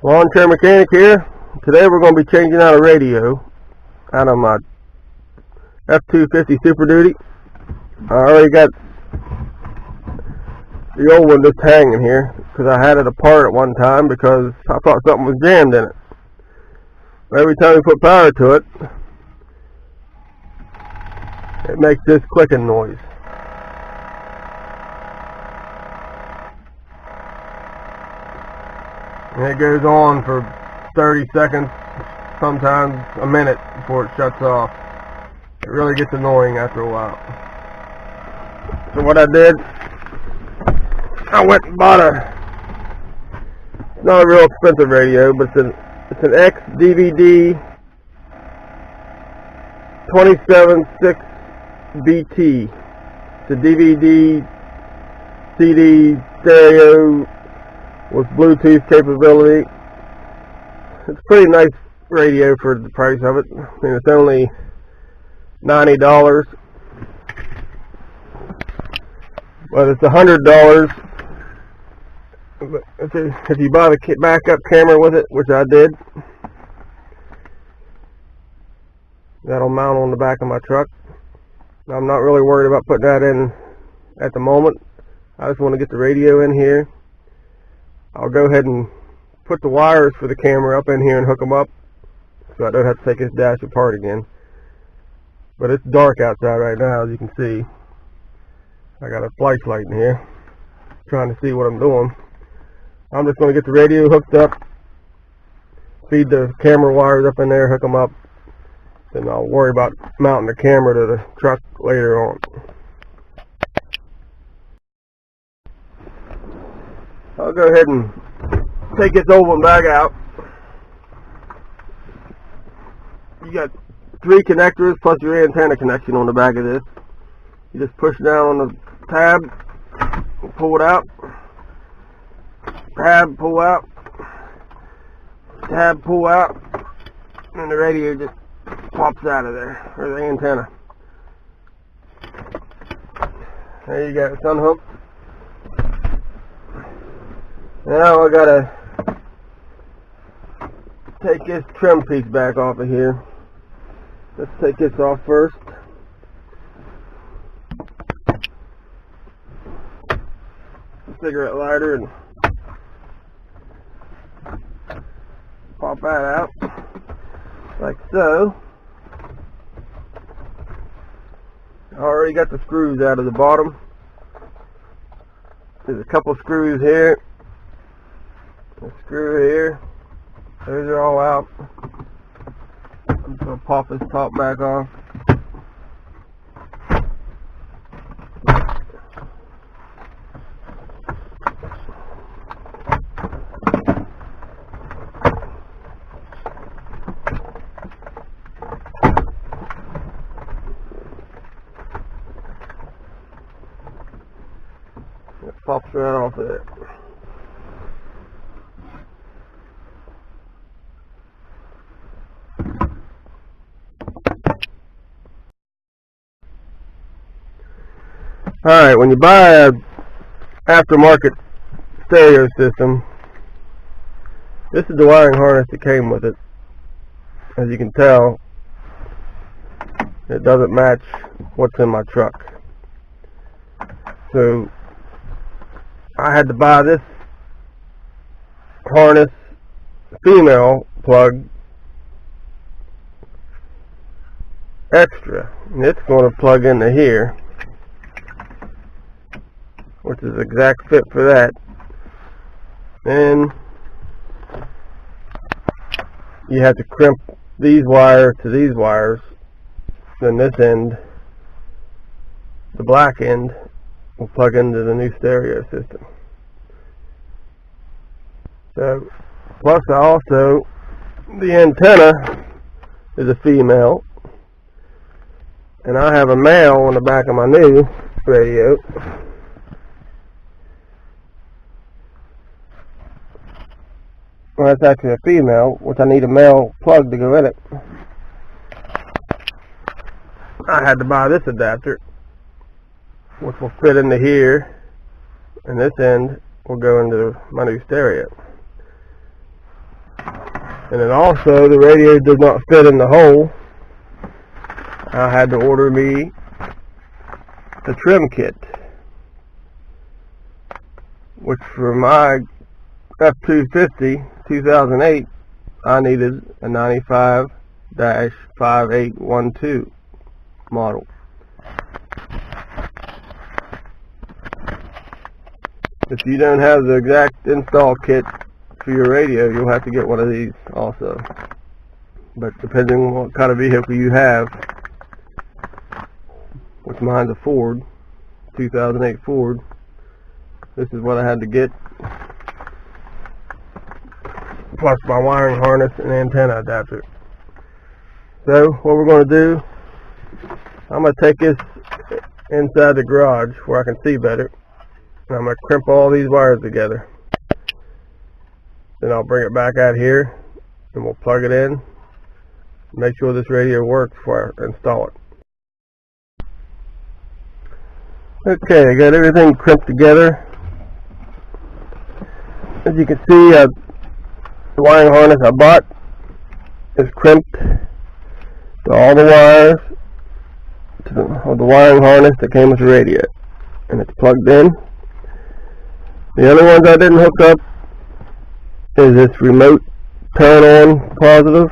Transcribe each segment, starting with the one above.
Lawn Chair Mechanic here. Today we're going to be changing out a radio out of my F250 Super Duty. I already got the old one just hanging here because I had it apart at one time because I thought something was jammed in it. Every time you put power to it, it makes this clicking noise. And it goes on for 30 seconds, sometimes a minute before it shuts off. It really gets annoying after a while. So what I did, I went and bought not a real expensive radio, but it's an X-DVD 276BT. It's a DVD, CD, stereo, with Bluetooth capability. It's a pretty nice radio for the price of it. I mean, it's only $90, but it's $100 if you buy the backup camera with it, which I did. That'll mount on the back of my truck. I'm not really worried about putting that in at the moment. I just want to get the radio in here. I'll go ahead and put the wires for the camera up in here and hook them up so I don't have to take this dash apart again. But it's dark outside right now, as you can see. I got a flashlight in here trying to see what I'm doing. I'm just going to get the radio hooked up, feed the camera wires up in there, hook them up, then I'll worry about mounting the camera to the truck later on. I'll go ahead and take this old one back out. You got 3 connectors plus your antenna connection on the back of this. You just push down on the tab, pull it out, tab, pull out, tab, pull out, and the radio just pops out of there, or the antenna. There you go, it's unhooked. Now I gotta take this trim piece back off of here. Let's take this off first. Cigarette lighter and pop that out like so. I already got the screws out of the bottom. There's a couple screws here. A screw here. Those are all out. I'm just going to pop this top back off. It pops right off of it. Alright, when you buy a aftermarket stereo system, this is the wiring harness that came with it. As you can tell, it doesn't match what's in my truck. So I had to buy this harness female plug extra, and it's going to plug into here, which is exact fit for that. And you have to crimp these wires to these wires. Then this end, the black end, will plug into the new stereo system. So, plus also, the antenna is a female, and I have a male on the back of my new radio. Well, that's actually a female, which I need a male plug to go in it. I had to buy this adapter, which will fit into here, and this end will go into my new stereo. And then also the radio does not fit in the hole. I had to order me the trim kit, which for my F250 2008 I needed a 95-5812 model. If you don't have the exact install kit for your radio, you'll have to get one of these also. But depending on what kind of vehicle you have, which mine's a Ford, 2008 Ford, this is what I had to get, plus my wiring harness and antenna adapter. So what we're going to do, I'm going to take this inside the garage where I can see better, and I'm going to crimp all these wires together. Then I'll bring it back out here and we'll plug it in, make sure this radio works before I install it. Okay, I got everything crimped together. As you can see, the wiring harness I bought is crimped to all the wires of the wiring harness that came with the radio, and it's plugged in. The other ones I didn't hook up is this remote turn on positive,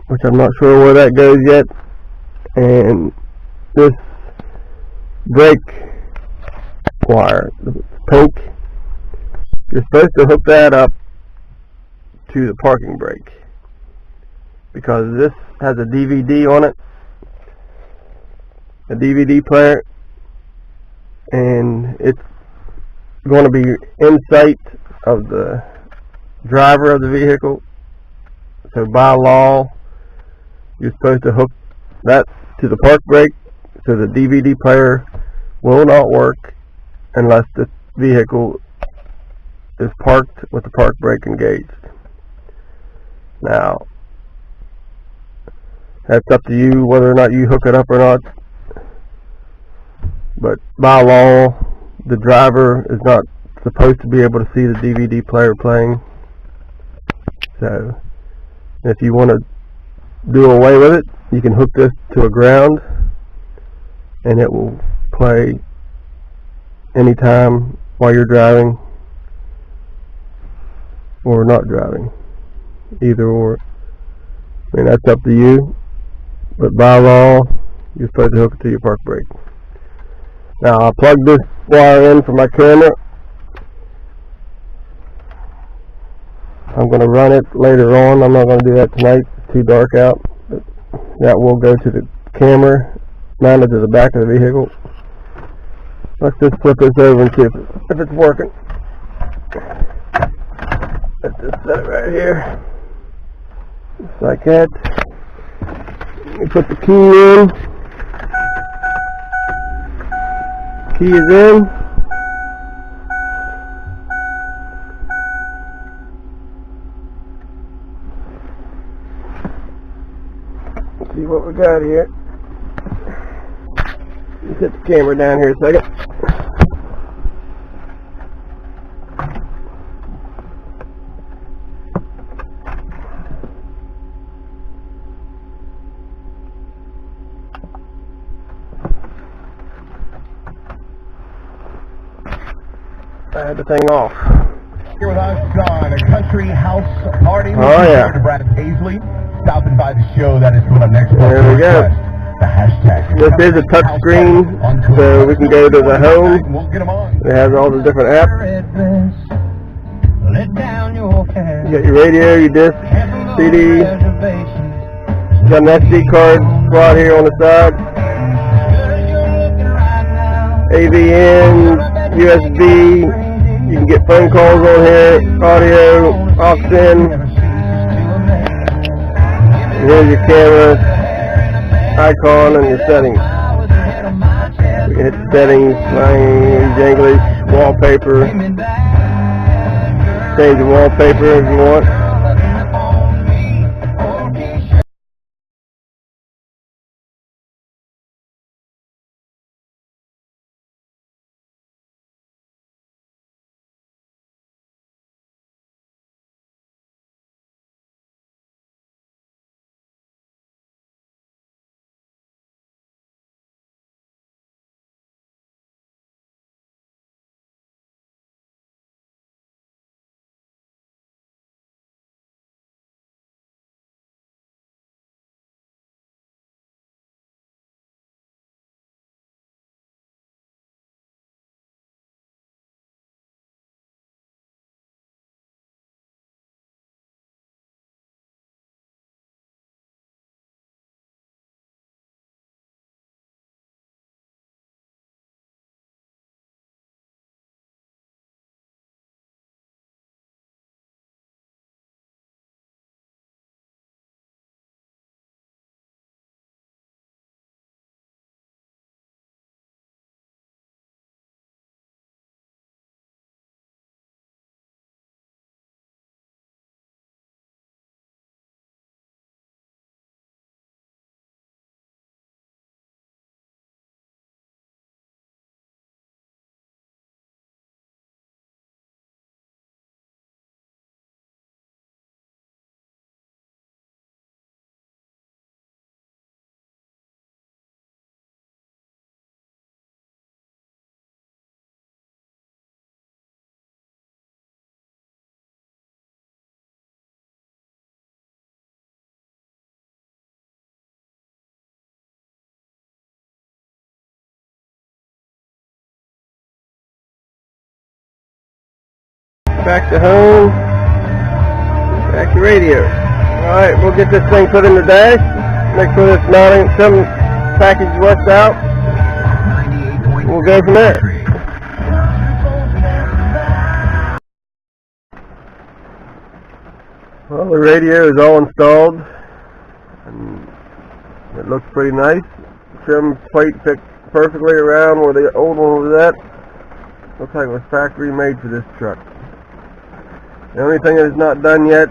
which I'm not sure where that goes yet, and this brake wire, the pink, you're supposed to hook that up to the parking brake, because this has a DVD on it, a DVD player, and it's going to be in sight of the driver of the vehicle. So by law, you're supposed to hook that to the park brake, so the DVD player will not work unless the vehicle is parked with the park brake engaged. Now, that's up to you whether or not you hook it up or not, but by law, the driver is not supposed to be able to see the DVD player playing. So if you want to do away with it, you can hook this to a ground and it will play anytime while you're driving or not driving, either or. I mean, that's up to you, but by law you're supposed to hook it to your park brake. Now I'll plug this wire in for my camera. I'm going to run it later on. I'm not going to do that tonight, it's too dark out. But that will go to the camera mounted to the back of the vehicle. Let's just flip this over and see if it's working. Let's just set it right here, just like that. Let me put the key in. Key is in. Let's see what we got here. Let's hit the camera down here a second. I had the thing off. Here with us on a country house party. Oh yeah. To Brad Paisley, stopping by the show. That is coming up next. There we go. The hashtag. This is a touch screen, so we can go to the home. We'll get them on. It has all the different apps. You got your radio, your disc, CD. You got an SD card slot here on the side. AVN, USB. You can get phone calls on here, audio, aux in. Here's your camera icon and your settings. You can hit the settings, English, wallpaper. Change the wallpaper if you want. back to home, back to radio. Alright, we'll get this thing put in the dash, make sure this mounting, some package works out. We'll go from there. Well, the radio is all installed, and it looks pretty nice. Trim plate fits perfectly around where the old one was at. Looks like it was factory made for this truck. The only thing that is not done yet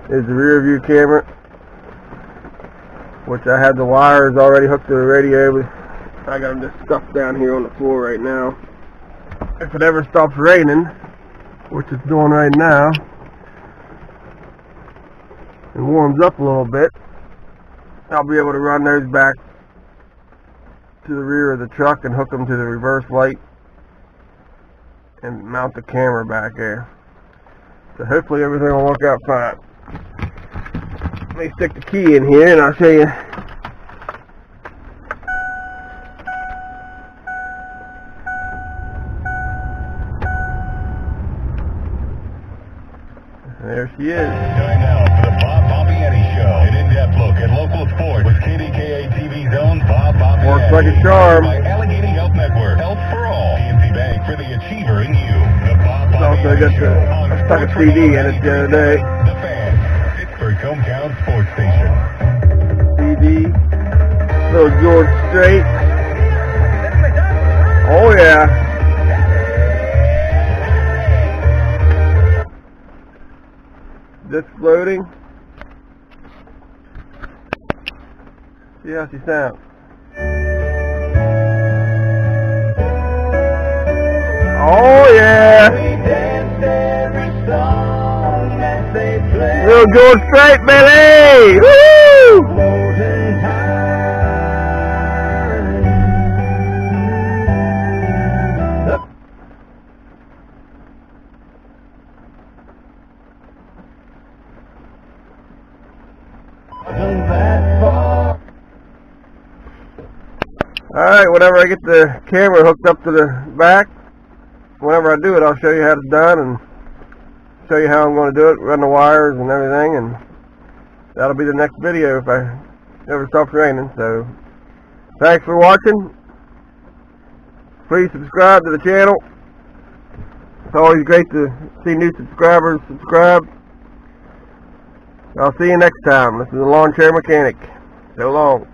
is the rear view camera, which I had the wires already hooked to the radio. I got them just stuck down here on the floor right now. If it ever stops raining, which it's doing right now, and warms up a little bit, I'll be able to run those back to the rear of the truck and hook them to the reverse light and mount the camera back there. So hopefully everything will work out fine. Let me stick the key in here and I'll show you. There she is. Time now for the Bob Bombiani Show. An in-depth look at local sports with KDKA TV's own Bob Bombiani. Works like a charm. By Allegheny Health Network. Health for all. PNC Bank for the achiever in you. The Bob Also Bombiani got Show. I stuck a CD in it the other day. The Fan. Pittsburgh's hometown sports station. CD. Little George Strait. Oh yeah. Just floating. See how she sounds. Oh yeah! Little George Strait, Billy! Woo! Alright, whenever I get the camera hooked up to the back, whenever I do it, I'll show you how it's done and show you how I'm going to do it, run the wires and everything, and that'll be the next video if I ever stops raining. So, thanks for watching. Please subscribe to the channel. It's always great to see new subscribers subscribe. I'll see you next time. This is the Lawn Chair Mechanic. So long.